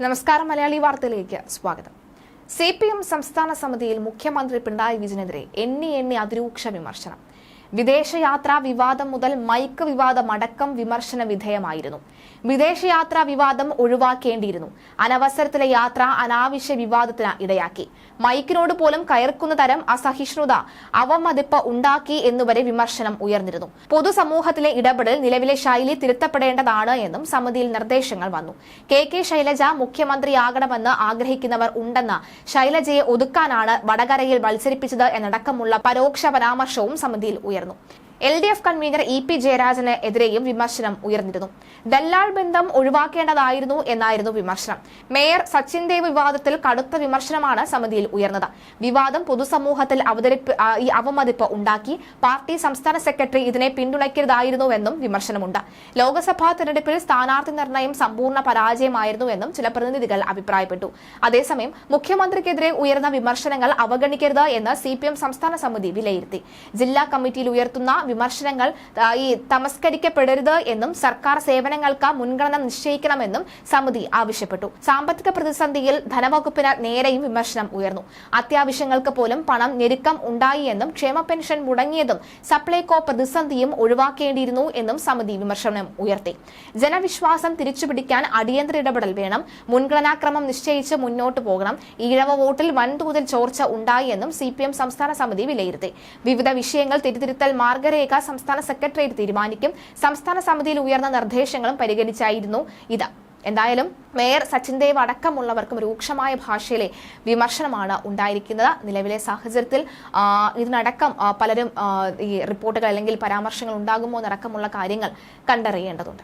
നമസ്കാരം. മലയാളി വാർത്തയിലേക്ക് സ്വാഗതം. സിപിഎം സംസ്ഥാന സമിതിയിൽ മുഖ്യമന്ത്രി പിണറായി വിജയനെതിരെ എണ്ണി അതിരൂക്ഷ വിമർശനം. വിദേശയാത്രാ വിവാദം മുതൽ മൈക്ക് വിവാദം അടക്കം വിമർശന വിധേയമായിരുന്നു. വിദേശയാത്രാ വിവാദം ഒഴിവാക്കേണ്ടിയിരുന്നു. അനവസരത്തിലെ യാത്ര അനാവശ്യ വിവാദത്തിന് ഇടയാക്കി. മൈക്കിനോട് പോലും കയർക്കുന്ന തരം അസഹിഷ്ണുത, അവമതിപ്പ് ഉണ്ടാക്കി എന്നുവരെ വിമർശനം ഉയർന്നിരുന്നു. പൊതുസമൂഹത്തിലെ ഇടപെടൽ നിലവിലെ ശൈലി തിരുത്തപ്പെടേണ്ടതാണ് എന്നും സമിതിയിൽ നിർദ്ദേശങ്ങൾ വന്നു. കെ ശൈലജ മുഖ്യമന്ത്രിയാകണമെന്ന് ആഗ്രഹിക്കുന്നവർ ഉണ്ടെന്ന ശൈലജയെ ഒതുക്കാനാണ് വടകരയിൽ മത്സരിപ്പിച്ചത് എന്നടക്കമുള്ള പരോക്ഷ പരാമർശവും സമിതിയിൽ ഉയർന്നു. LDF കൺവീനർ EP ജയരാജന് എതിരെയും വിമർശനം ഉയർന്നിരുന്നു. ദല്ലാൾ ബന്ധം ഒഴിവാക്കേണ്ടതായിരുന്നു എന്നായിരുന്നു വിമർശനം. മേയർ സച്ചിൻ ദേവ് വിവാദത്തിൽ കടുത്ത വിമർശനമാണ് സമിതിയിൽ ഉയർന്നത്. വിവാദം പൊതുസമൂഹത്തിൽ അവമതിപ്പ് ഉണ്ടാക്കി. പാർട്ടി സംസ്ഥാന സെക്രട്ടറി ഇതിനെ പിന്തുണയ്ക്കരുതായിരുന്നുവെന്നും വിമർശനമുണ്ട്. ലോക്സഭാ തെരഞ്ഞെടുപ്പിൽ സ്ഥാനാർത്ഥി നിർണയം സമ്പൂർണ്ണ പരാജയമായിരുന്നുവെന്നും ചില പ്രതിനിധികൾ അഭിപ്രായപ്പെട്ടു. അതേസമയം മുഖ്യമന്ത്രിക്കെതിരെ ഉയർന്ന വിമർശനങ്ങൾ അവഗണിക്കരുത് എന്ന് CPM സംസ്ഥാന സമിതി വിലയിരുത്തി. ജില്ലാ കമ്മിറ്റിയിൽ ഉയർത്തുന്ന വിമർശനങ്ങൾ തമസ്കരിക്കപ്പെടരുത് എന്നും സർക്കാർ സേവനങ്ങൾക്ക് മുൻഗണന നിശ്ചയിക്കണമെന്നും സമിതി ആവശ്യപ്പെട്ടു. സാമ്പത്തിക പ്രതിസന്ധിയിൽ ധനവകുപ്പിന് നേരെയും വിമർശനം ഉയർന്നു. അത്യാവശ്യങ്ങൾക്ക് പോലും പണം ഞെരുക്കം ഉണ്ടായി എന്നും ക്ഷേമ പെൻഷൻ മുടങ്ങിയതും സപ്ലൈകോ പ്രതിസന്ധിയും ഒഴിവാക്കേണ്ടിയിരുന്നു എന്നും സമിതി വിമർശനം ഉയർത്തി. ജനവിശ്വാസം തിരിച്ചുപിടിക്കാൻ അടിയന്തര ഇടപെടൽ വേണം. മുൻഗണനാക്രമം നിശ്ചയിച്ച് മുന്നോട്ടു പോകണം. ഈഴവ വോട്ടിൽ വൻതോതിൽ ചോർച്ച ഉണ്ടായി എന്നും CPM സംസ്ഥാന സമിതി വിലയിരുത്തി. വിവിധ വിഷയങ്ങൾ തിരുത്തിരുത്തൽ മാർഗരേഖ സംസ്ഥാന സെക്രട്ടേറിയറ്റ് തീരുമാനിക്കും. സംസ്ഥാന സമിതിയിൽ ഉയർന്ന നിർദ്ദേശങ്ങളും പരിഗണിച്ചായിരുന്നു ഇത്. എന്തായാലും മേയർ സച്ചിൻ ദേവ് അടക്കമുള്ളവർക്കും രൂക്ഷമായ ഭാഷയിലെ വിമർശനമാണ് ഉണ്ടായിരിക്കുന്നത്. നിലവിലെ സാഹചര്യത്തിൽ ഇതിനടക്കം പലരും ഈ റിപ്പോർട്ടുകൾ അല്ലെങ്കിൽ പരാമർശങ്ങൾ ഉണ്ടാകുമോ എന്നടക്കമുള്ള കാര്യങ്ങൾ കണ്ടറിയേണ്ടതുണ്ട്.